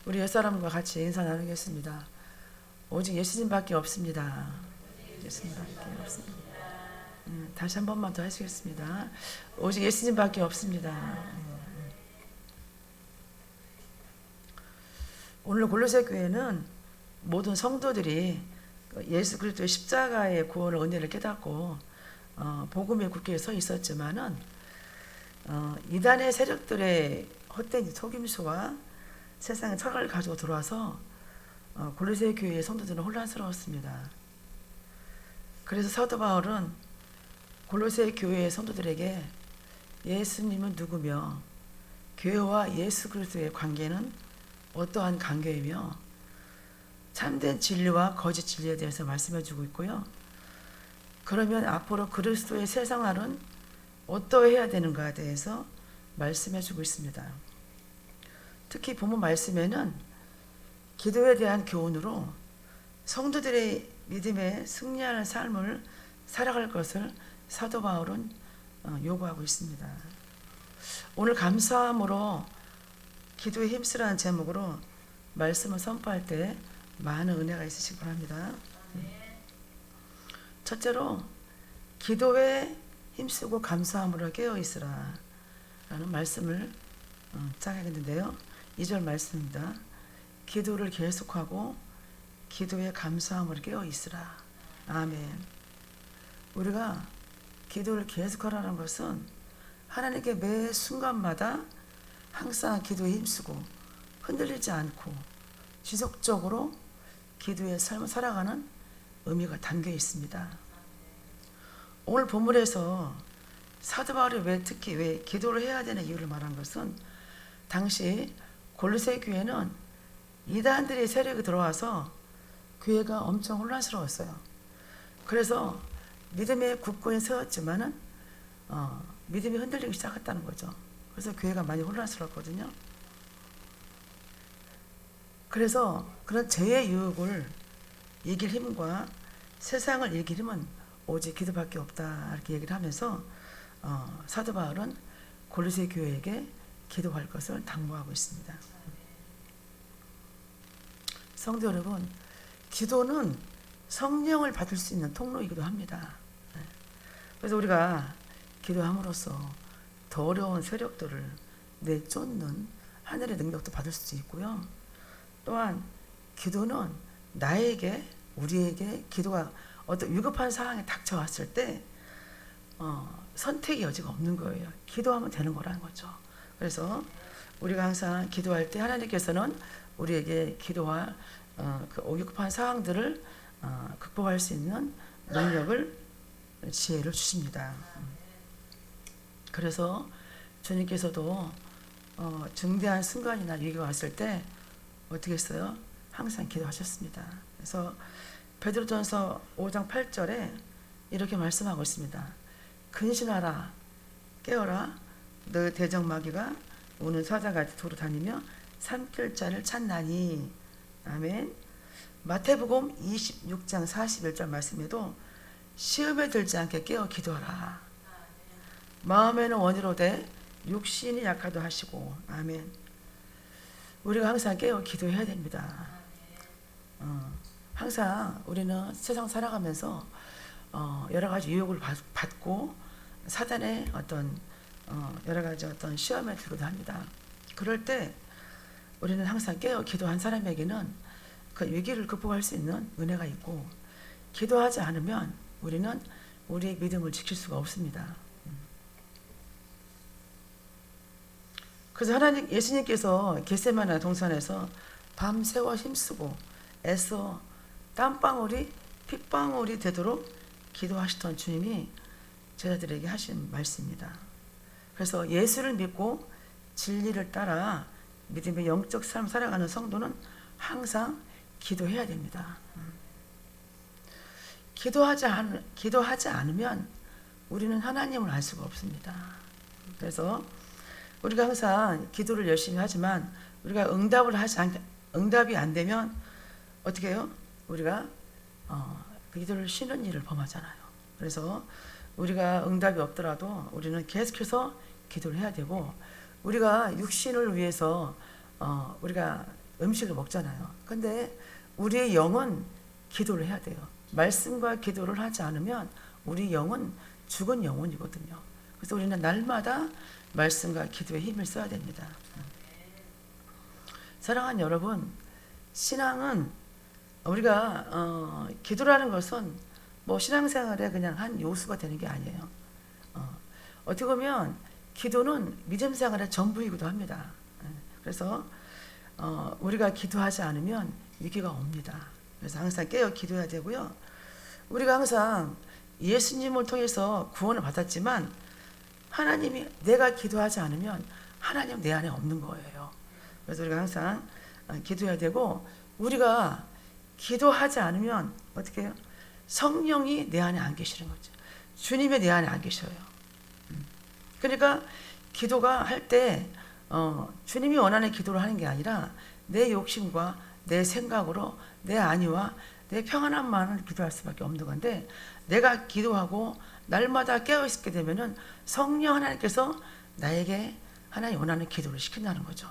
우리 옛사람과 같이 인사 나누겠습니다. 오직 예수님밖에 없습니다. 예수님밖에 없습니다. 다시 한 번만 더 하시겠습니다. 오직 예수님밖에 없습니다. 오늘 골로새 교회는 모든 성도들이 예수 그리스도의 십자가의 구원을 은혜를 깨닫고 복음의 굳게 서 있었지만은 이단의 세력들의 헛된 속임수와 세상의 철학을 가지고 들어와서 골로새 교회의 성도들은 혼란스러웠습니다. 그래서 사도 바울은 골로새 교회의 성도들에게 예수님은 누구며 교회와 예수 그리스도의 관계는 어떠한 관계이며 참된 진리와 거짓 진리에 대해서 말씀해 주고 있고요. 그러면 앞으로 그리스도의 새 생활은 어떠해야 되는가에 대해서 말씀해 주고 있습니다. 특히 본문 말씀에는 기도에 대한 교훈으로 성도들의 믿음에 승리하는 삶을 살아갈 것을 사도 바울은 요구하고 있습니다. 오늘 감사함으로 기도에 힘쓰라는 제목으로 말씀을 선포할 때 많은 은혜가 있으시기 바랍니다. 첫째로 기도에 힘쓰고 감사함으로 깨어있으라 라는 말씀을 짜야겠는데요. 2절 말씀입니다. 기도를 계속하고 기도에 감사함으로 깨어있으라. 아멘. 우리가 기도를 계속하라는 것은 하나님께 매 순간마다 항상 기도에 힘쓰고 흔들리지 않고 지속적으로 기도의 삶을 살아가는 의미가 담겨 있습니다. 오늘 본문에서 사도 바울이 특히 왜 기도를 해야 되는 이유를 말한 것은 당시 골로새 교회는 이단들의 세력이 들어와서 교회가 엄청 혼란스러웠어요. 그래서 믿음의 굳건히 세웠지만은 믿음이 흔들리기 시작했다는 거죠. 그래서 교회가 많이 혼란스러웠거든요. 그래서 그런 죄의 유혹을 이길 힘과 세상을 이길 힘은 오직 기도밖에 없다 이렇게 얘기를 하면서 사도 바울은 골로새 교회에게 기도할 것을 당부하고 있습니다. 성도 여러분, 기도는 성령을 받을 수 있는 통로이기도 합니다. 그래서 우리가 기도함으로써 더 어려운 세력들을 내쫓는 하늘의 능력도 받을 수 있고요. 또한 기도는 나에게 우리에게 기도가 어떤 위급한 상황에 닥쳐왔을 때 선택의 여지가 없는 거예요. 기도하면 되는 거라는 거죠. 그래서 우리가 항상 기도할 때 하나님께서는 우리에게 기도와 그 위급한 상황들을 극복할 수 있는 능력을 지혜를 주십니다. 그래서 주님께서도 중대한 순간이나 위기가 왔을 때 어떻게 했어요? 항상 기도하셨습니다. 그래서 베드로전서 5장 8절에 이렇게 말씀하고 있습니다. 근신하라, 깨어라, 너 대적마귀가 오는 사자같이 도로 다니며 삼킬 자를 찾나니. 아멘. 마태복음 26장 41절 말씀에도 시험에 들지 않게 깨어 기도하라. 마음에는 원이로되 육신이 약하다 하시고. 아멘. 우리가 항상 깨어 기도해야 됩니다. 항상 우리는 세상 살아가면서 여러 가지 유혹을 받고 사단의 어떤 여러 가지 어떤 시험에 들고도 합니다. 그럴 때 우리는 항상 깨어 기도한 사람에게는 그 위기를 극복할 수 있는 은혜가 있고, 기도하지 않으면 우리는 우리의 믿음을 지킬 수가 없습니다. 그래서 예수님께서 겟세마네 동산에서 밤새워 힘쓰고 애써 땀방울이 핏방울이 되도록 기도하시던 주님이 제자들에게 하신 말씀입니다. 그래서 예수를 믿고 진리를 따라 믿음의 영적 삶을 살아가는 성도는 항상 기도해야 됩니다. 기도하지 않으면 우리는 하나님을 알 수가 없습니다. 그래서 우리가 항상 기도를 열심히 하지만 우리가 응답이 안 되면 어떻게 해요? 우리가 그 기도를 쉬는 일을 범하잖아요. 그래서 우리가 응답이 없더라도 우리는 계속해서 기도를 해야 되고, 우리가 육신을 위해서 우리가 음식을 먹잖아요. 근데 우리의 영은 기도를 해야 돼요. 말씀과 기도를 하지 않으면 우리 영은 죽은 영혼이거든요. 그래서 우리는 날마다 말씀과 기도에 힘을 써야 됩니다. 사랑하는 여러분, 신앙은 우리가 기도라는 것은 뭐 신앙생활의 그냥 한 요소가 되는 게 아니에요. 어떻게 보면 기도는 믿음 생활의 전부이기도 합니다. 그래서 우리가 기도하지 않으면 위기가 옵니다. 그래서 항상 깨어 기도해야 되고요. 우리가 항상 예수님을 통해서 구원을 받았지만 하나님이 내가 기도하지 않으면 하나님 내 안에 없는 거예요. 그래서 우리가 항상 기도해야 되고 우리가 기도하지 않으면 어떻게 해요? 성령이 내 안에 안 계시는 거죠. 주님이 내 안에 안 계셔요. 그러니까 기도가 할 때 주님이 원하는 기도를 하는 게 아니라 내 욕심과 내 생각으로 내 안위와 내 평안함만을 기도할 수밖에 없는 건데 내가 기도하고 날마다 깨어있게 되면은 성령 하나님께서 나에게 하나님 원하는 기도를 시킨다는 거죠.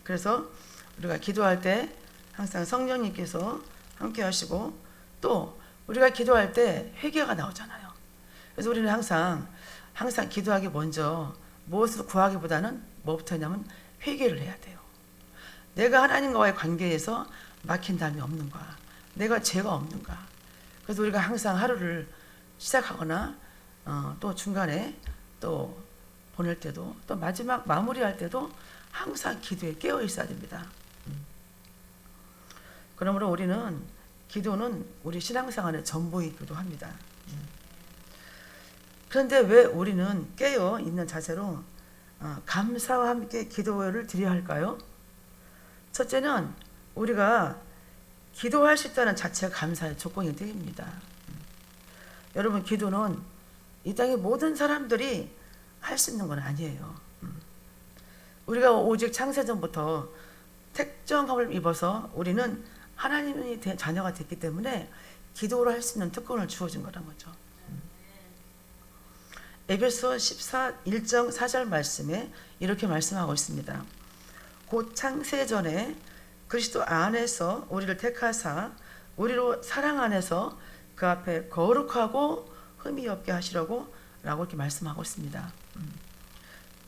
그래서 우리가 기도할 때 항상 성령님께서 함께 하시고 또 우리가 기도할 때 회개가 나오잖아요. 그래서 우리는 항상 기도하기 먼저 무엇을 구하기보다는 뭐부터 하냐면 회개를 해야 돼요. 내가 하나님과의 관계에서 막힌 담이 없는가, 내가 죄가 없는가. 그래서 우리가 항상 하루를 시작하거나 또 중간에 또 보낼 때도 또 마지막 마무리할 때도 항상 기도에 깨어 있어야 됩니다. 그러므로 우리는 기도는 우리 신앙생활의 전부이기도 합니다. 그런데 왜 우리는 깨어 있는 자세로 감사와 함께 기도를 드려야 할까요? 첫째는 우리가 기도할 수 있다는 자체가 감사의 조건이 됩니다. 여러분, 기도는 이 땅의 모든 사람들이 할 수 있는 건 아니에요. 우리가 오직 창세전부터 택정함을 입어서 우리는 하나님의 자녀가 됐기 때문에 기도를 할 수 있는 특권을 주어진 거란 거죠. 에베소 14 1장 4절 말씀에 이렇게 말씀하고 있습니다. 곧 창세전에 그리스도 안에서 우리를 택하사 우리로 사랑 안에서 그 앞에 거룩하고 흠이 없게 하시려고 라고 이렇게 말씀하고 있습니다.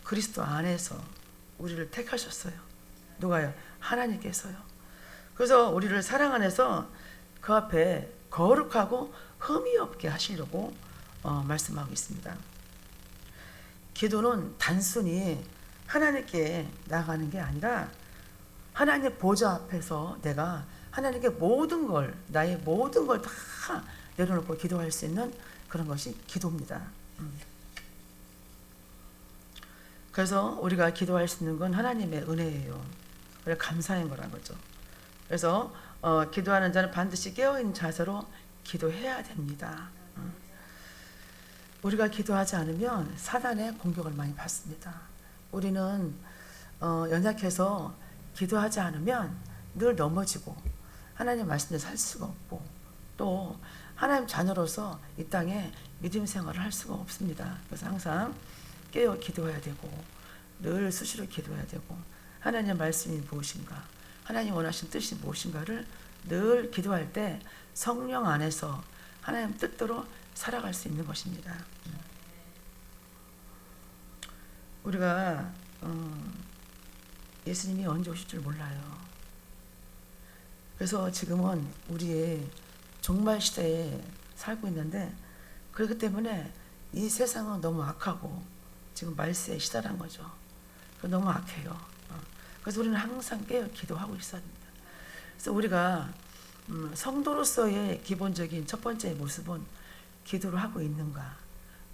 그리스도 안에서 우리를 택하셨어요. 누가요? 하나님께서요. 그래서 우리를 사랑 안에서 그 앞에 거룩하고 흠이 없게 하시려고 말씀하고 있습니다. 기도는 단순히 하나님께 나아가는 게 아니라 하나님의 보좌 앞에서 내가 하나님께 모든 걸, 나의 모든 걸 다 내려놓고 기도할 수 있는 그런 것이 기도입니다. 그래서 우리가 기도할 수 있는 건 하나님의 은혜예요. 그래서 감사인 거란 거죠. 그래서 기도하는 자는 반드시 깨어있는 자세로 기도해야 됩니다. 우리가 기도하지 않으면 사단의 공격을 많이 받습니다. 우리는 연약해서 기도하지 않으면 늘 넘어지고 하나님 말씀대로 살 수가 없고 또 하나님 자녀로서 이 땅에 믿음 생활을 할 수가 없습니다. 그래서 항상 깨어 기도해야 되고 늘 수시로 기도해야 되고 하나님의 말씀이 무엇인가, 하나님 원하신 뜻이 무엇인가를 늘 기도할 때 성령 안에서 하나님 뜻대로 살아갈 수 있는 것입니다. 우리가 예수님이 언제 오실 줄 몰라요. 그래서 지금은 우리의 종말 시대에 살고 있는데 그렇기 때문에 이 세상은 너무 악하고 지금 말세에 시달한 거죠. 너무 악해요. 그래서 우리는 항상 깨어 기도하고 있어야 됩니다. 그래서 우리가 성도로서의 기본적인 첫 번째 모습은 기도를 하고 있는가,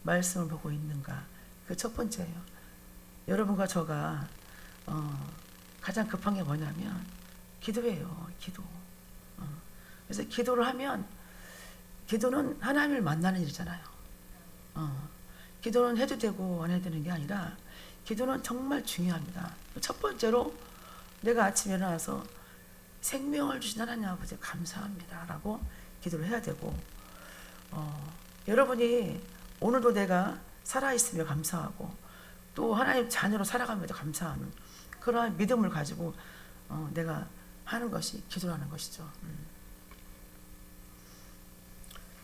말씀을 보고 있는가, 그 첫 번째예요. 여러분과 저가 가장 급한 게 뭐냐면 기도예요. 기도. 그래서 기도를 하면 기도는 하나님을 만나는 일이잖아요. 기도는 해도 되고 안 해도 되는 게 아니라 기도는 정말 중요합니다. 첫 번째로 내가 아침에 일어나서 생명을 주신 하나님 아버지 감사합니다 라고 기도를 해야 되고 여러분이 오늘도 내가 살아있으며 감사하고 또 하나님 자녀로 살아가면서 감사하는 그러한 믿음을 가지고 내가 하는 것이 기도라는 것이죠.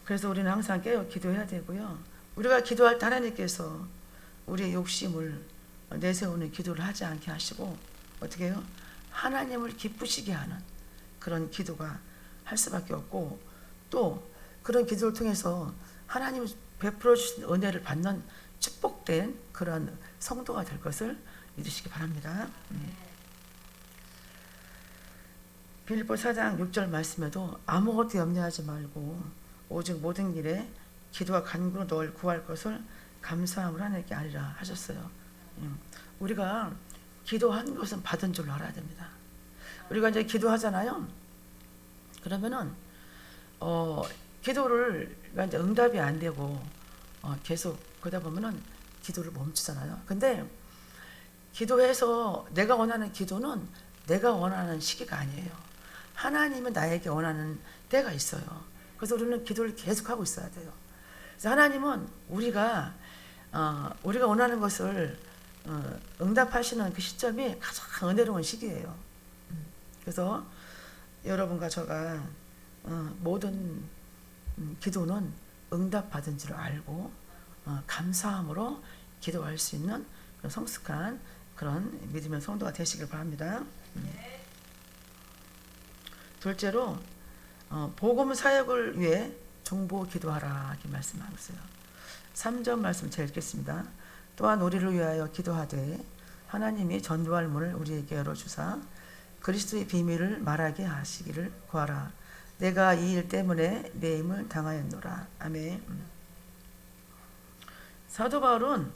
그래서 우리는 항상 깨어 기도해야 되고요. 우리가 기도할 때 하나님께서 우리의 욕심을 내세우는 기도를 하지 않게 하시고 어떻게 해요? 하나님을 기쁘시게 하는 그런 기도가 할 수밖에 없고, 또 그런 기도를 통해서 하나님이 베풀어 주신 은혜를 받는 축복된 그런 성도가 될 것을 믿으시기 바랍니다. 빌립보 4장 6절 말씀에도 아무것도 염려하지 말고 오직 모든 일에 기도와 간구로 널 구할 것을 감사함으로 하나님께 아뢰라 하셨어요. 우리가 기도한 것은 받은 줄로 알아야 됩니다. 우리가 이제 기도하잖아요. 그러면은 기도를 이제 응답이 안 되고 계속 그러다 보면은 기도를 멈추잖아요. 근데 기도해서 내가 원하는 기도는 내가 원하는 시기가 아니에요. 하나님은 나에게 원하는 때가 있어요. 그래서 우리는 기도를 계속하고 있어야 돼요. 그래서 하나님은 우리가 원하는 것을 응답하시는 그 시점이 가장 은혜로운 시기예요. 그래서 여러분과 저가 모든 기도는 응답받은 줄 알고 감사함으로 기도할 수 있는 그런 성숙한 그런 믿음의 성도가 되시길 바랍니다. 둘째로 복음 사역을 위해 중보 기도하라 이렇게 말씀하고 있어요. 3절 말씀 제가 읽겠습니다. 또한 우리를 위하여 기도하되 하나님이 전도할 문을 우리에게 열어주사 그리스도의 비밀을 말하게 하시기를 구하라. 내가 이 일 때문에 매임을 당하였노라. 아멘. 사도 바울은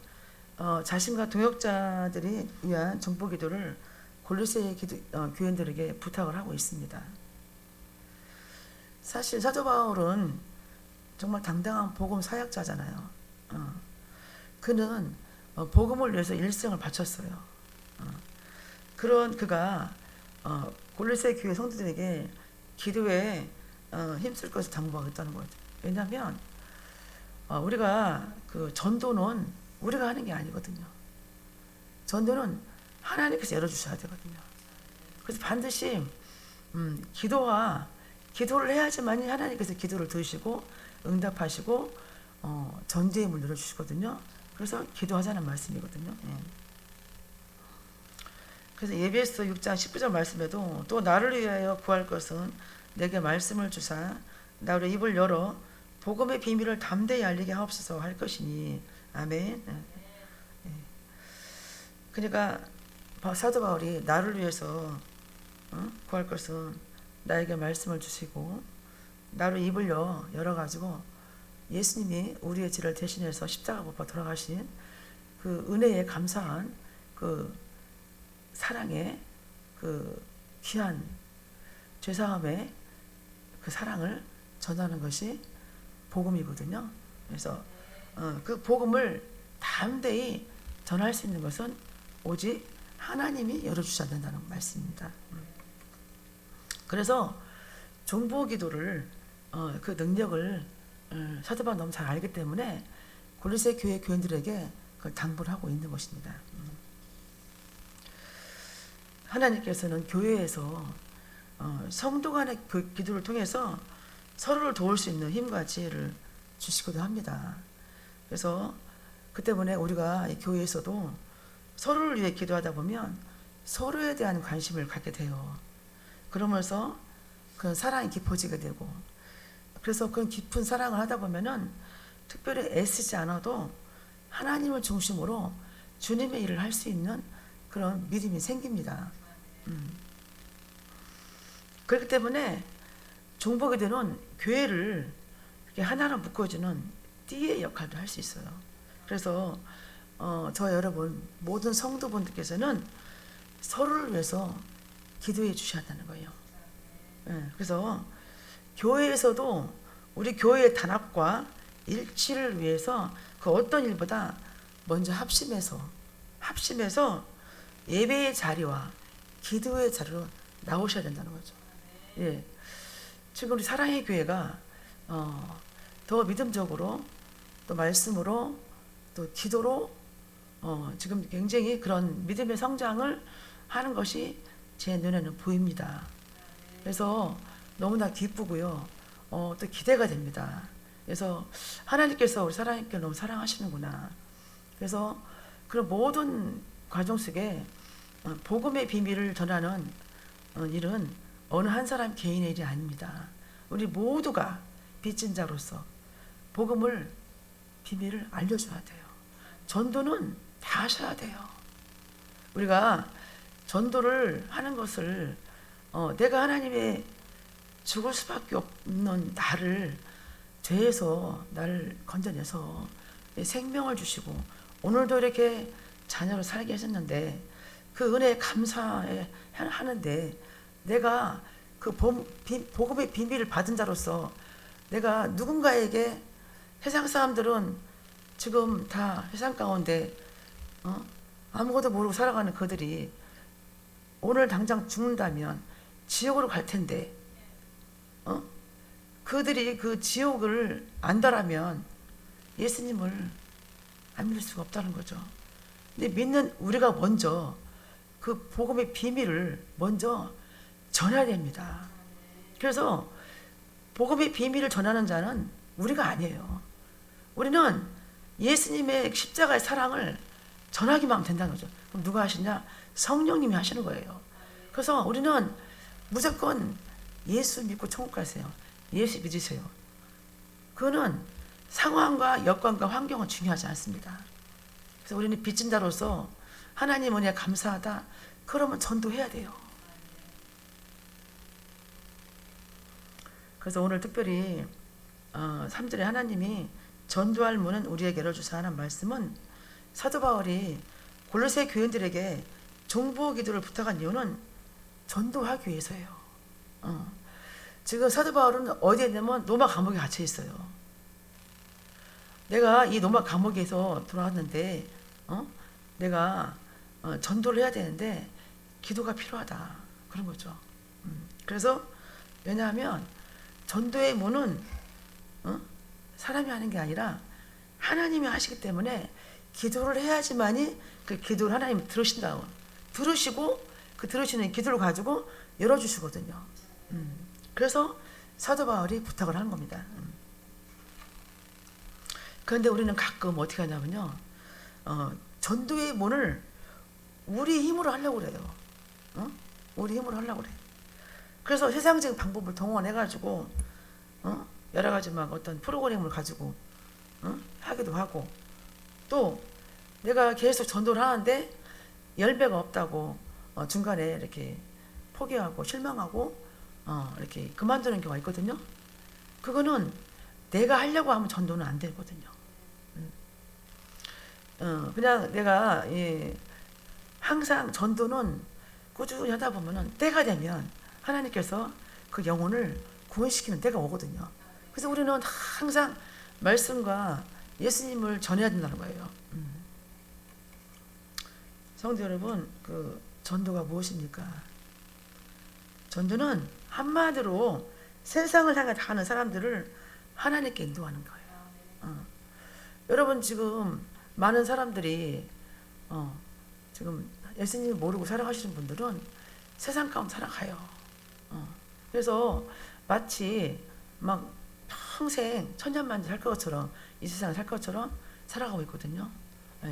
자신과 동역자들이 위한 중보 기도를 골로새 교인들에게 부탁을 하고 있습니다. 사실 사도 바울은 정말 당당한 복음 사역자잖아요. 그는 복음을 위해서 일생을 바쳤어요. 그런 그가 골로새 교회 성도들에게 기도에 힘쓸 것을 당부하겠다는 거죠. 왜냐하면 우리가 그 전도는 우리가 하는 게 아니거든요. 전도는 하나님께서 열어주셔야 되거든요. 그래서 반드시 기도를 해야지만 하나님께서 기도를 들으시고 응답하시고 전도의 문을 열어주시거든요. 그래서 기도하자는 말씀이거든요. 그래서 예배서 6장 19절 말씀에도 또 나를 위하여 구할 것은 내게 말씀을 주사 나로 입을 열어 복음의 비밀을 담대히 알리게 하옵소서 할 것이니. 아멘. 그러니까 사도 바울이 나를 위해서 구할 것은 나에게 말씀을 주시고 나로 입을 열어가지고 예수님이 우리의 죄를 대신해서 십자가 못 박아 돌아가신 그 은혜에 감사한 그 사랑의 그 귀한 죄사함의 그 사랑을 전하는 것이 복음이거든요. 그래서 그 복음을 담대히 전할 수 있는 것은 오직 하나님이 열어주셔야 된다는 말씀입니다. 그래서 중보 기도를 그 능력을 사도 바울이 너무 잘 알기 때문에 골로새 교회 교인들에게 그걸 당부를 하고 있는 것입니다. 하나님께서는 교회에서 성도 간의 그 기도를 통해서 서로를 도울 수 있는 힘과 지혜를 주시기도 합니다. 그래서 그 때문에 우리가 이 교회에서도 서로를 위해 기도하다 보면 서로에 대한 관심을 갖게 돼요. 그러면서 그런 사랑이 깊어지게 되고, 그래서 그런 깊은 사랑을 하다 보면은 특별히 애쓰지 않아도 하나님을 중심으로 주님의 일을 할 수 있는 그런 믿음이 생깁니다. 그렇기 때문에 중보기도는 교회를 이렇게 하나로 묶어주는 띠의 역할도 할 수 있어요. 그래서 저 여러분 모든 성도분들께서는 서로를 위해서 기도해 주셔야 한다는 거예요. 그래서 교회에서도 우리 교회의 단합과 일치를 위해서 그 어떤 일보다 먼저 합심해서 예배의 자리와 기도의 자리로 나오셔야 된다는 거죠. 예. 지금 우리 사랑의 교회가 더 믿음적으로 또 말씀으로 또 기도로 지금 굉장히 그런 믿음의 성장을 하는 것이 제 눈에는 보입니다. 그래서 너무나 기쁘고요. 또 기대가 됩니다. 그래서 하나님께서 우리 사랑님께 너무 사랑하시는구나. 그래서 그런 모든 과정 속에 복음의 비밀을 전하는 일은 어느 한 사람 개인의 일이 아닙니다. 우리 모두가 빚진 자로서 복음을 비밀을 알려줘야 돼요. 전도는 다 하셔야 돼요. 우리가 전도를 하는 것을 내가 하나님의 죽을 수밖에 없는 나를 죄에서 나를 건져내서 생명을 주시고 오늘도 이렇게 자녀로 살게 하셨는데 그 은혜에 감사하는데 내가 그 복음의 비밀을 받은 자로서 내가 누군가에게 세상 사람들은 지금 다 세상 가운데 아무것도 모르고 살아가는 그들이 오늘 당장 죽는다면 지옥으로 갈 텐데 그들이 그 지옥을 안다라면 예수님을 안 믿을 수가 없다는 거죠. 근데 믿는 우리가 먼저 그 복음의 비밀을 먼저 전해야 됩니다. 그래서 복음의 비밀을 전하는 자는 우리가 아니에요. 우리는 예수님의 십자가의 사랑을 전하기만 하면 된다는 거죠. 그럼 누가 하시냐? 성령님이 하시는 거예요. 그래서 우리는 무조건 예수 믿고 천국 가세요. 예수 믿으세요. 그거는 상황과 여건과 환경은 중요하지 않습니다. 그래서 우리는 빚진 자로서 하나님 은혜에 감사하다. 그러면 전도해야 돼요. 그래서 오늘 특별히 3절에 하나님이 전도할 문은 우리에게 열어주사 하는 말씀은 사도 바울이 골로새 교인들에게 중보 기도를 부탁한 이유는 전도하기 위해서예요. 지금 사도 바울은 어디에 있냐면 로마 감옥에 갇혀 있어요. 내가 이 로마 감옥에서 돌아왔는데 내가 전도를 해야 되는데 기도가 필요하다. 그런 거죠. 그래서 왜냐하면 전도의 문은 사람이 하는 게 아니라 하나님이 하시기 때문에 기도를 해야지만이 그 기도를 하나님이 들으신다고 들으시고 그 들으시는 기도를 가지고 열어주시거든요. 그래서 사도 바울이 부탁을 하는 겁니다. 그런데 우리는 가끔 어떻게 하냐면요, 전도의 문을 우리 힘으로 하려고 그래요. 우리 힘으로 하려고 그래. 그래서 세상적인 방법을 동원해가지고 여러 가지 막 어떤 프로그램을 가지고 하기도 하고, 또 내가 계속 전도를 하는데 열매가 없다고 중간에 이렇게 포기하고 실망하고 이렇게 그만두는 경우가 있거든요. 그거는 내가 하려고 하면 전도는 안 되거든요. 그냥 내가 항상 전도는 꾸준히 하다 보면은 때가 되면 하나님께서 그 영혼을 구원시키는 때가 오거든요. 그래서 우리는 항상 말씀과 예수님을 전해야 된다는 거예요. 성도 여러분, 그 전도가 무엇입니까? 전도는 한마디로 세상을 향해 가는 사람들을 하나님께 인도하는 거예요. 여러분, 지금 많은 사람들이 지금 예수님을 모르고 살아가시는 분들은 세상 가운데 살아가요. 그래서 마치 막 평생 천년만년 살 것처럼, 이 세상을 살 것처럼 살아가고 있거든요.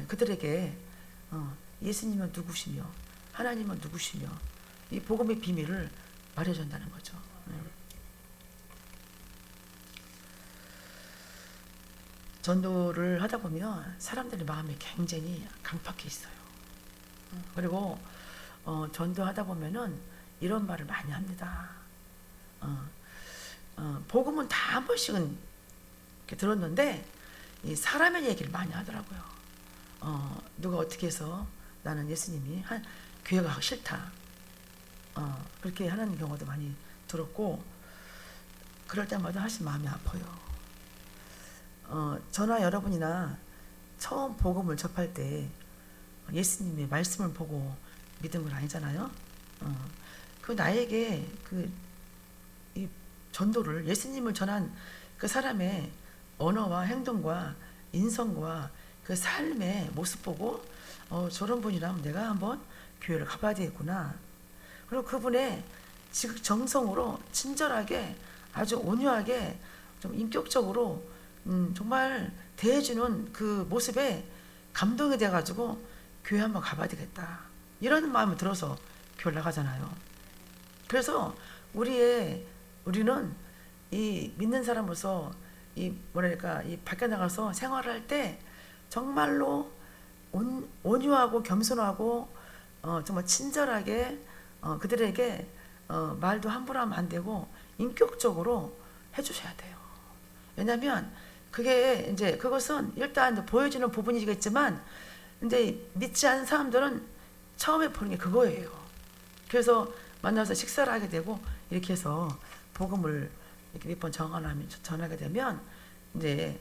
그들에게 예수님은 누구시며 하나님은 누구시며 이 복음의 비밀을 말해준다는 거죠. 전도를 하다 보면 사람들의 마음이 굉장히 강팍해 있어요. 그리고 전도하다 보면은 이런 말을 많이 합니다. 복음은 다 한 번씩은 이렇게 들었는데 이 사람의 얘기를 많이 하더라고요. 누가 어떻게 해서 나는 예수님이 교회 가기 싫다. 그렇게 하는 경우도 많이 들었고, 그럴 때마다 사실 마음이 아파요. 저나 여러분이나 처음 복음을 접할 때 예수님의 말씀을 보고 믿은 건 아니잖아요. 그 나에게 이 전도를 예수님을 전한 그 사람의 언어와 행동과 인성과 그 삶의 모습 보고 저런 분이라면 내가 한번 교회를 가봐야 되겠구나. 그리고 그분의 지극 정성으로 친절하게 아주 온유하게 좀 인격적으로 정말 대해주는 그 모습에 감동이 돼가지고 교회 한번 가봐야 되겠다 이런 마음이 들어서 교회 나가잖아요. 그래서 우리는 이 믿는 사람으로서 이 뭐랄까 이 밖에 나가서 생활할 때 정말로 온유하고 겸손하고 정말 친절하게 그들에게 말도 함부로 하면 안 되고 인격적으로 해주셔야 돼요. 왜냐하면 그게 이제 그것은 일단 보여지는 부분이겠지만 근데 믿지 않는 사람들은 처음에 보는 게 그거예요. 그래서 만나서 식사를 하게 되고 이렇게 해서 복음을 이렇게 몇 번 전하게 되면 이제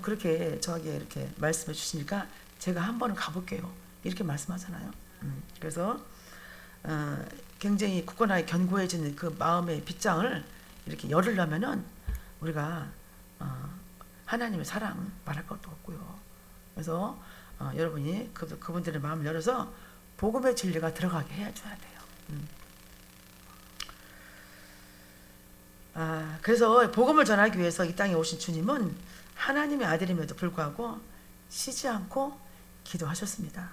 그렇게 저에게 이렇게 말씀해 주시니까 제가 한 번은 가볼게요. 이렇게 말씀하잖아요. 그래서 굉장히 굳건하게 견고해지는 그 마음의 빗장을 이렇게 열으려면은 우리가 하나님의 사랑 말할 것도 없고요. 그래서 여러분이 그분들의 마음을 열어서 복음의 진리가 들어가게 해줘야 돼요. 그래서 복음을 전하기 위해서 이 땅에 오신 주님은 하나님의 아들임에도 불구하고 쉬지 않고 기도하셨습니다.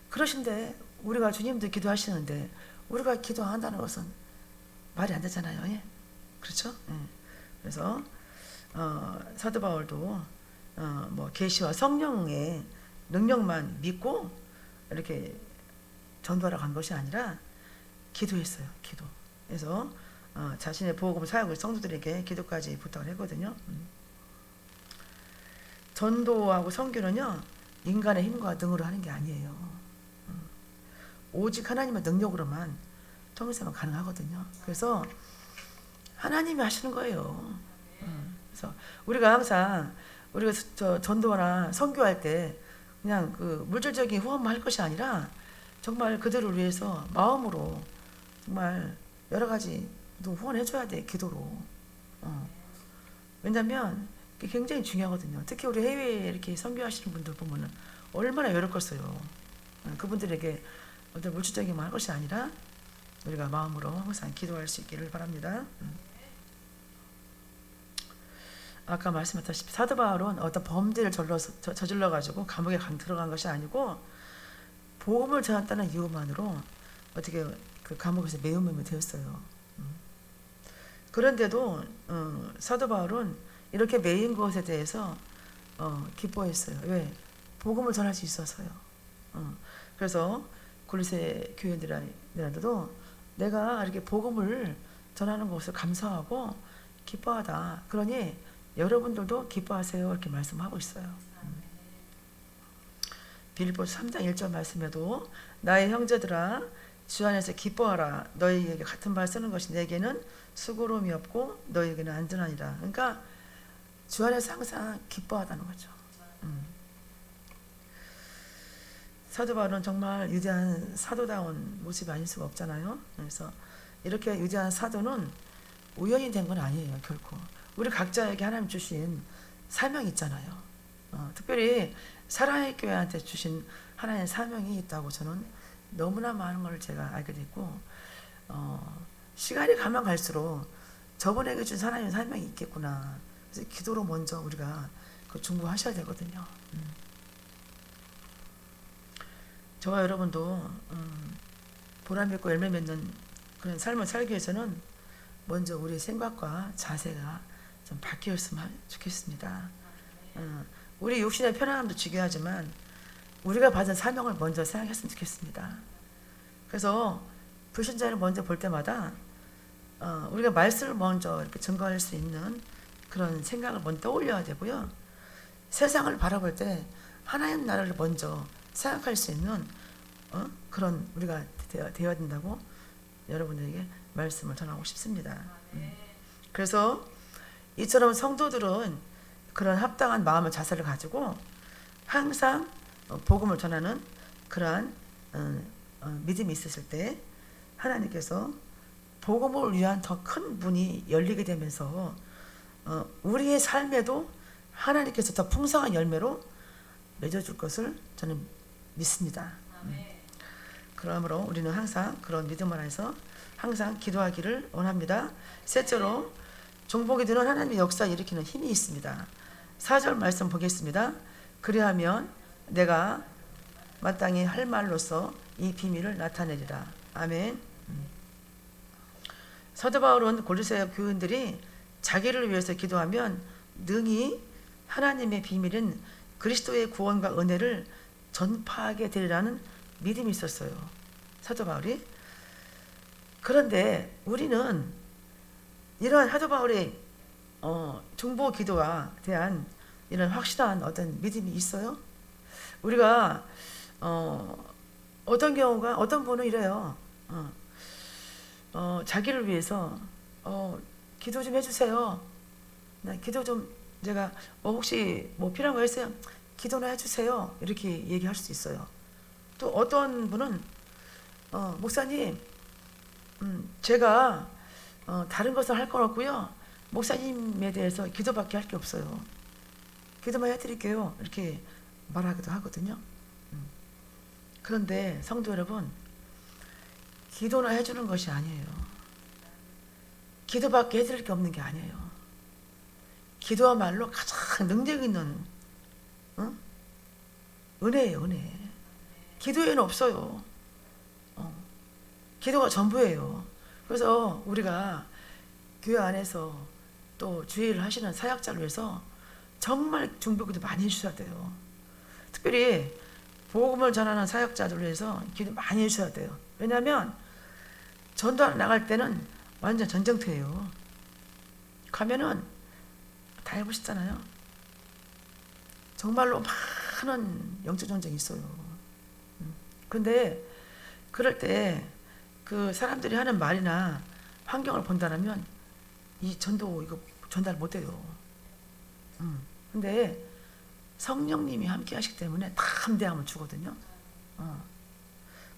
그러신데 우리가 주님도 기도하시는데 우리가 기도한다는 것은 말이 안 되잖아요. 예? 그렇죠? 예. 그래서 사도 바울도 뭐 계시와 성령의 능력만 믿고 이렇게 전도하러 간 것이 아니라 기도했어요. 기도. 그래서 자신의 복음을 사역을 성도들에게 기도까지 부탁을 했거든요. 전도하고 선교는요 인간의 힘과 능으로 하는 게 아니에요. 오직 하나님의 능력으로만 통일성은 가능하거든요. 그래서 하나님이 하시는 거예요. 그래서 우리가 항상 우리가 전도나 선교할 때 그냥 그 물질적인 후원만 할 것이 아니라 정말 그들을 위해서 마음으로 정말 여러 가지 후원해줘야 돼. 기도로. 왜냐면 그게 굉장히 중요하거든요. 특히 우리 해외에 이렇게 선교하시는 분들 보면은 얼마나 외롭겠어요. 그분들에게 어떤 물질적인 말 할 것이 아니라 우리가 마음으로 항상 기도할 수 있기를 바랍니다. 아까 말씀하셨다시피 사도 바울은 어떤 범죄를 저질러 가지고 감옥에 들어간 것이 아니고 복음을 전했다는 이유만으로 어떻게 그 감옥에서 매운매이 되었어요. 그런데도 사도 바울은 이렇게 매인 것에 대해서 기뻐했어요. 왜? 복음을 전할 수 있어서요. 그래서 골로새 교회들한테도 내가 이렇게 복음을 전하는 것을 감사하고 기뻐하다. 그러니 여러분들도 기뻐하세요. 이렇게 말씀하고 있어요. 빌립보서 3장 1절 말씀에도 나의 형제들아 주 안에서 기뻐하라. 너희에게 같은 말 쓰는 것이 내게는 수고로움이 없고 너희에게는 안전하니라. 그러니까 주 안에서 항상 기뻐하다는 거죠. 사도 바울은 정말 위대한 사도다운 모습이 아닐 수가 없잖아요. 그래서 이렇게 위대한 사도는 우연히 된 건 아니에요. 결코. 우리 각자에게 하나님 주신 사명이 있잖아요. 특별히 사랑의 교회한테 주신 하나님의 사명이 있다고 저는 너무나 많은 걸 제가 알게 됐고 시간이 가면 갈수록 저분에게 준 하나님의 사명이 있겠구나. 그래서 기도로 먼저 우리가 그 중보하셔야 되거든요. 저와 여러분도 보람있고 열매 맺는 그런 삶을 살기 위해서는 먼저 우리의 생각과 자세가 좀 바뀌었으면 좋겠습니다. 우리 육신의 편안함도 중요하지만 우리가 받은 사명을 먼저 생각했으면 좋겠습니다. 그래서 불신자를 먼저 볼 때마다 우리가 말씀을 먼저 이렇게 증거할 수 있는 그런 생각을 먼저 떠올려야 되고요. 세상을 바라볼 때 하나님 나라를 먼저 생각할 수 있는 그런 우리가 되어야 된다고 여러분들에게 말씀을 전하고 싶습니다. 그래서 이처럼 성도들은 그런 합당한 마음의 자세를 가지고 항상 복음을 전하는 그러한 믿음이 있으실 때 하나님께서 복음을 위한 더 큰 문이 열리게 되면서 우리의 삶에도 하나님께서 더 풍성한 열매로 맺어줄 것을 저는 믿습니다. 그러므로 우리는 항상 그런 믿음 안에서 항상 기도하기를 원합니다. 셋째로 종보기도는 하나님의 역사를 일으키는 힘이 있습니다. 4절 말씀 보겠습니다. 그리하면 내가 마땅히 할 말로서 이 비밀을 나타내리라. 아멘. 사도 바울은 골로새 교인들이 자기를 위해서 기도하면 능히 하나님의 비밀인 그리스도의 구원과 은혜를 전파하게 되리라는 믿음이 있었어요. 사도 바울이. 그런데 우리는 이러한 사도 바울의 중보 기도와 대한 이런 확실한 어떤 믿음이 있어요? 우리가 어떤 경우가 어떤 분은 이래요. 자기를 위해서 기도 좀 해주세요. 기도 좀 제가 혹시 뭐 필요한 거 있어요? 기도나 해주세요. 이렇게 얘기할 수 있어요. 또 어떤 분은 목사님, 제가 다른 것을 할 건 없고요. 목사님에 대해서 기도밖에 할 게 없어요. 기도만 해드릴게요. 이렇게 말하기도 하거든요. 그런데 성도 여러분, 기도나 해주는 것이 아니에요. 기도밖에 해드릴 게 없는 게 아니에요. 기도야말로 가장 능력 있는 은혜예요, 은혜. 기도에는 없어요. 기도가 전부예요. 그래서 우리가 교회 안에서 또 주의를 하시는 사역자를 위해서 정말 중보기도 많이 해주셔야 돼요. 특별히 복음을 전하는 사역자들을 위해서 기도 많이 해주셔야 돼요. 왜냐하면 전도 나갈 때는 완전 전쟁터예요. 가면은 다 해보셨잖아요. 정말로 많은 영적 전쟁이 있어요. 근데 그럴 때 그 사람들이 하는 말이나 환경을 본다면 이 전도 이거 전달 못해요. 근데 성령님이 함께 하시기 때문에 다 함대함을 주거든요.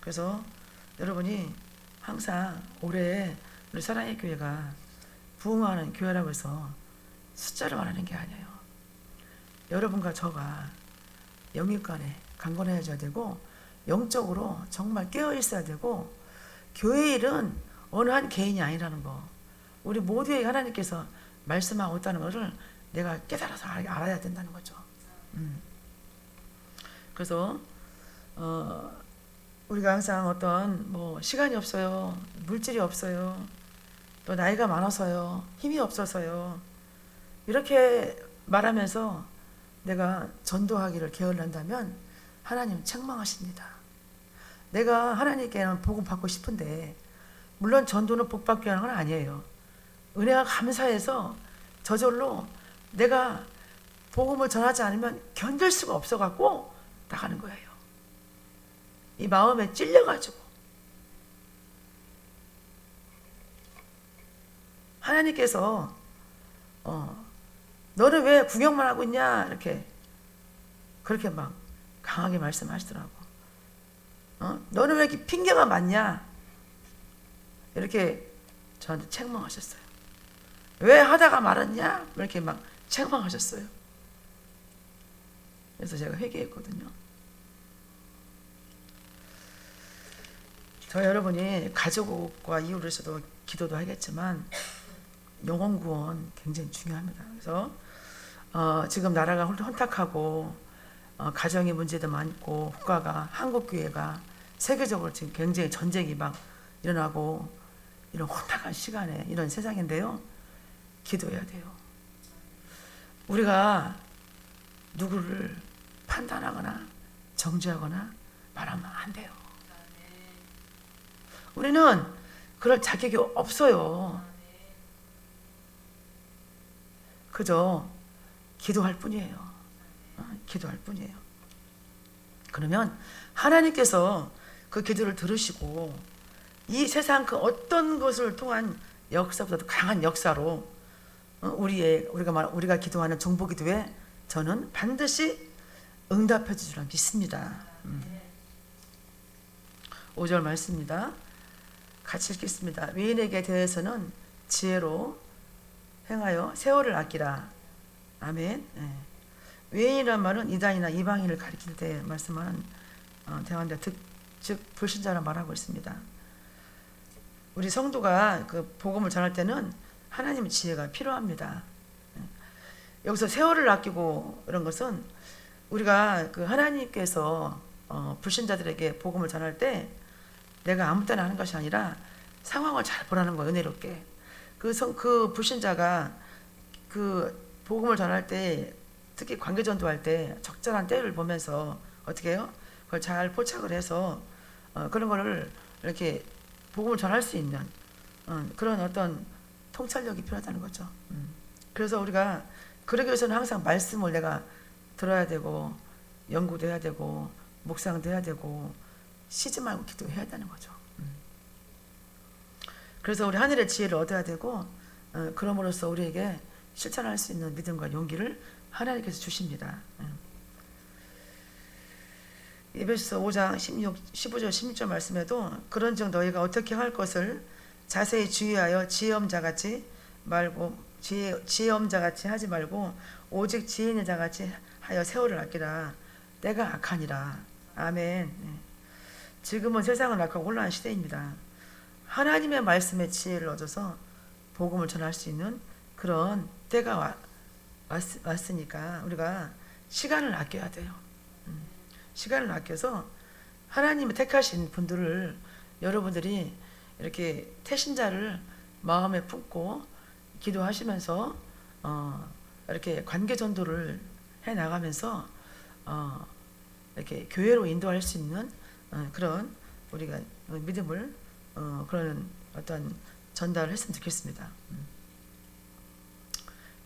그래서 여러분이 항상 올해 우리 사랑의 교회가 부흥하는 교회라고 해서 숫자를 말하는 게 아니에요. 여러분과 저가 영육간에 강건해져야 되고 영적으로 정말 깨어 있어야 되고 교회 일은 어느 한 개인이 아니라는 거, 우리 모두에게 하나님께서 말씀하고 있다는 것을 내가 깨달아서 알아야 된다는 거죠. 그래서 우리가 항상 어떤 시간이 없어요, 물질이 없어요, 또 나이가 많아서요, 힘이 없어서요, 이렇게 말하면서 내가 전도하기를 게을른다면 하나님은 책망하십니다. 내가 하나님께는 복음 받고 싶은데, 물론 전도는 복 받기 하는 건 아니에요. 은혜가 감사해서 저절로 내가 복음을 전하지 않으면 견딜 수가 없어갖고 나가는 거예요. 이 마음에 찔려가지고. 하나님께서 너는 왜 구경만 하고 있냐 이렇게 그렇게 막 강하게 말씀하시더라고. 너는 왜 이렇게 핑계가 많냐 이렇게 저한테 책망하셨어요. 왜 하다가 말았냐 이렇게 막 책망하셨어요. 그래서 제가 회개했거든요. 저 여러분이 가족과 이웃에서도 기도도 하겠지만 영혼 구원 굉장히 중요합니다. 그래서 지금 나라가 혼탁하고 가정의 문제도 많고 국가가 한국 교회가 세계적으로 지금 굉장히 전쟁이 막 일어나고 이런 혼탁한 시간에 이런 세상인데요. 기도해야 돼요. 우리가 누구를 판단하거나 정죄하거나 말하면 안 돼요. 우리는 그럴 자격이 없어요. 그저 기도할 뿐이에요. 기도할 뿐이에요. 그러면 하나님께서 그 기도를 들으시고 이 세상 그 어떤 것을 통한 역사보다도 강한 역사로 우리가 기도하는 중보기도에 저는 반드시 응답해 주리라 믿습니다. 5절 말씀입니다. 같이 읽겠습니다. 외인에게 대해서는 지혜로 행하여 세월을 아끼라. 아멘. 외인이란 말은 이단이나 이방인을 가리킬 때 말씀하는 대화인데 즉 불신자라 말하고 있습니다. 우리 성도가 그 복음을 전할 때는 하나님의 지혜가 필요합니다. 여기서 세월을 아끼고 이런 것은 우리가 그 하나님께서 불신자들에게 복음을 전할 때 내가 아무 때나 하는 것이 아니라 상황을 잘 보라는 거예요. 은혜롭게. 그 불신자가 그 복음을 전할 때 특히 관계 전도할 때 적절한 때를 보면서 어떻게 해요? 그걸 잘 포착을 해서 그런 거를 이렇게 복음을 전할 수 있는 그런 어떤 통찰력이 필요하다는 거죠. 그래서 우리가 그러기 위해서는 항상 말씀을 내가 들어야 되고 연구도 해야 되고 묵상도 해야 되고 쉬지 말고 기도해야 되는 거죠. 그래서 우리 하늘의 지혜를 얻어야 되고 그럼으로써 우리에게 실천할 수 있는 믿음과 용기를 하나님께서 주십니다. 에베소서 5장 15절 16절 말씀에도 그런즉 너희가 어떻게 할 것을 자세히 주의하여 지혜엄자같이 하지 말고 오직 지혜 있는 자같이 하여 세월을 아끼라. 때가 악하니라. 아멘. 지금은 세상은 악하고 혼란한 시대입니다. 하나님의 말씀에 지혜를 얻어서 복음을 전할 수 있는 그런 때가 왔으니까 우리가 시간을 아껴야 돼요. 시간을 아껴서 하나님이 택하신 분들을 여러분들이 이렇게 태신자를 마음에 품고 기도하시면서 이렇게 관계 전도를 해 나가면서 이렇게 교회로 인도할 수 있는 그런 우리가 믿음을 그런 어떤 전달을 했으면 좋겠습니다.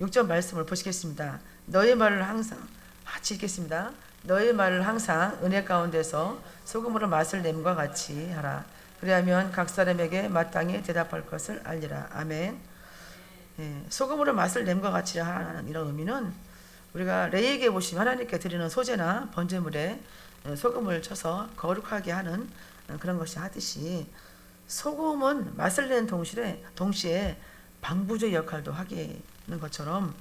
6절 말씀을 보시겠습니다. 너의 말을 항상 같이 읽겠습니다. 너의 말을 항상 은혜 가운데서 소금으로 맛을 냄과 같이 하라. 그리하면 각 사람에게 마땅히 대답할 것을 알리라. 아멘. 소금으로 맛을 냄과 같이 하라는 이런 의미는 우리가 레위기에 보시면 하나님께 드리는 소제나 번제물에 소금을 쳐서 거룩하게 하는 그런 것이 하듯이 소금은 맛을 내는 동시에 방부제 역할도 하게 하는 것처럼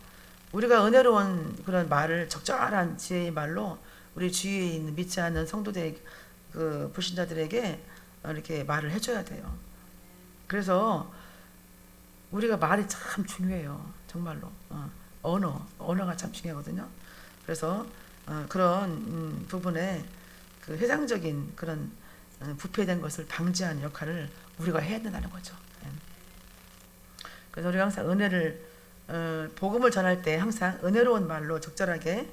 우리가 은혜로운 그런 말을 적절한 지혜의 말로 우리 주위에 있는 믿지 않는 성도들 그 불신자들에게 이렇게 말을 해줘야 돼요. 그래서 우리가 말이 참 중요해요. 정말로 언어가 참 중요하거든요. 그래서 그런 부분에 그 회상적인 그런 부패된 것을 방지하는 역할을 우리가 해야 된다는 거죠. 그래서 우리가 항상 복음을 전할 때 항상 은혜로운 말로 적절하게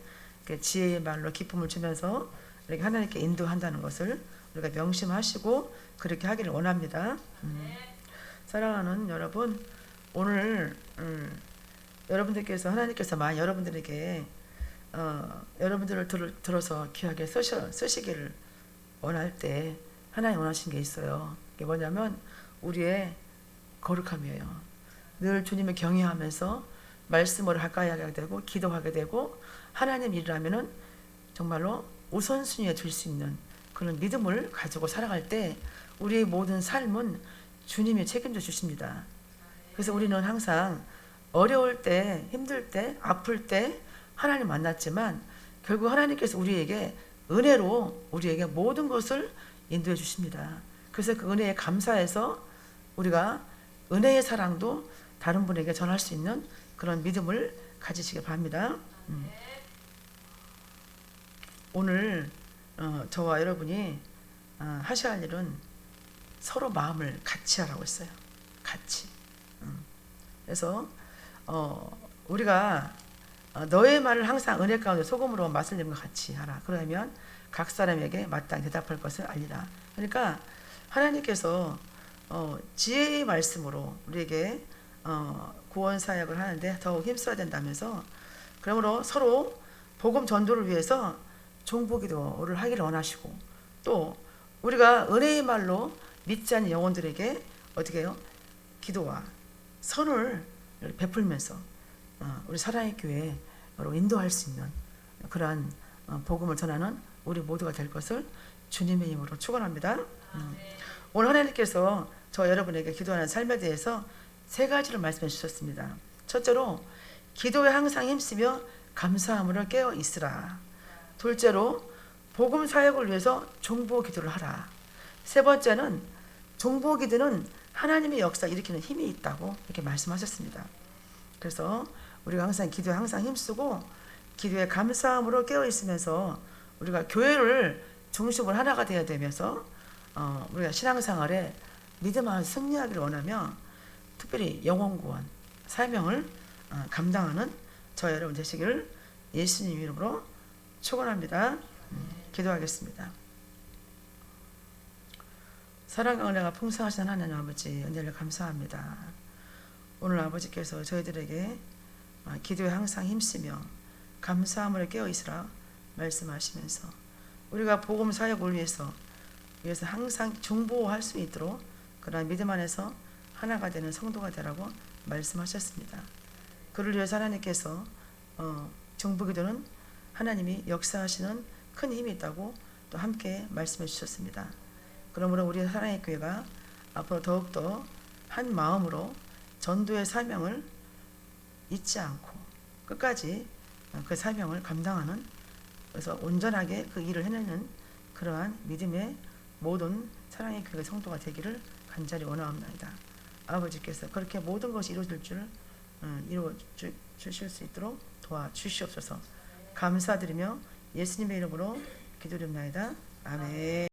지혜의 말로 기쁨을 주면서 이렇게 하나님께 인도한다는 것을 우리가 명심하시고 그렇게 하기를 원합니다. 사랑하는 여러분, 오늘 여러분들께서 하나님께서 많이 여러분들에게 여러분들을 들어서 귀하게 쓰시기를 원할 때 하나님 원하신 게 있어요. 그게 뭐냐면 우리의 거룩함이에요. 늘 주님을 경외하면서 말씀을 가까이 하게 되고 기도하게 되고 하나님 일을 하면은 정말로 우선순위에 둘 수 있는 그런 믿음을 가지고 살아갈 때 우리의 모든 삶은 주님이 책임져 주십니다. 그래서 우리는 항상 어려울 때, 힘들 때, 아플 때 하나님 만났지만 결국 하나님께서 우리에게 은혜로 우리에게 모든 것을 인도해 주십니다. 그래서 그 은혜에 감사해서 우리가 은혜의 사랑도 다른 분에게 전할 수 있는 그런 믿음을 가지시길 바랍니다. 오늘 저와 여러분이 하셔야 할 일은 서로 마음을 같이 하라고 했어요. 같이. 그래서 우리가 너의 말을 항상 은혜 가운데 소금으로 맛을 내는 것 같이 하라. 그러면 각 사람에게 마땅히 대답할 것을 알리라. 그러니까 하나님께서 지혜의 말씀으로 우리에게 구원 사역을 하는데 더욱 힘써야 된다면서 그러므로 서로 복음 전도를 위해서 중보기도를 하기를 원하시고 또 우리가 은혜의 말로 믿지 않는 영혼들에게 어떻게 해요? 기도와 선을 베풀면서 우리 사랑의 교회로 인도할 수 있는 그러한 복음을 전하는 우리 모두가 될 것을 주님의 이름으로 축원합니다. 오늘 하나님께서 저 여러분에게 기도하는 삶에 대해서 3가지를 말씀해 주셨습니다. 첫째로 기도에 항상 힘쓰며 감사함으로 깨어 있으라. 둘째로 복음 사역을 위해서 중보 기도를 하라. 세 번째는 종보기도는 하나님의 역사 일으키는 힘이 있다고 이렇게 말씀하셨습니다. 그래서 우리가 항상 기도에 항상 힘쓰고 기도에 감사함으로 깨어 있으면서 우리가 교회를 중심으로 하나가 되어야 되면서 우리가 신앙생활에 믿음 안에 승리하기를 원하며 특별히 영혼 구원 사명을 감당하는 저 여러분 되시기를 예수님 이름으로 축원합니다. 기도하겠습니다. 사랑과 은혜가 풍성하신 하나님 아버지 은혜를 감사합니다. 오늘 아버지께서 저희들에게 기도에 항상 힘쓰며 감사함으로 깨어있으라 말씀하시면서 우리가 복음 사역을 위해서 항상 중보할 수 있도록 그러한 믿음 안에서 하나가 되는 성도가 되라고 말씀하셨습니다. 그를 위해서 하나님께서 중보기도는 하나님이 역사하시는 큰 힘이 있다고 또 함께 말씀해 주셨습니다. 그러므로 우리 사랑의 교회가 앞으로 더욱더 한 마음으로 전도의 사명을 잊지 않고 끝까지 그 사명을 감당하는 그래서 온전하게 그 일을 해내는 그러한 믿음의 모든 사랑의 교회 성도가 되기를 간절히 원하옵나이다. 아버지께서 그렇게 모든 것이 이루어질 줄 이루어 주실 수 있도록 도와주시옵소서. 감사드리며 예수님의 이름으로 기도드립니다. 아멘.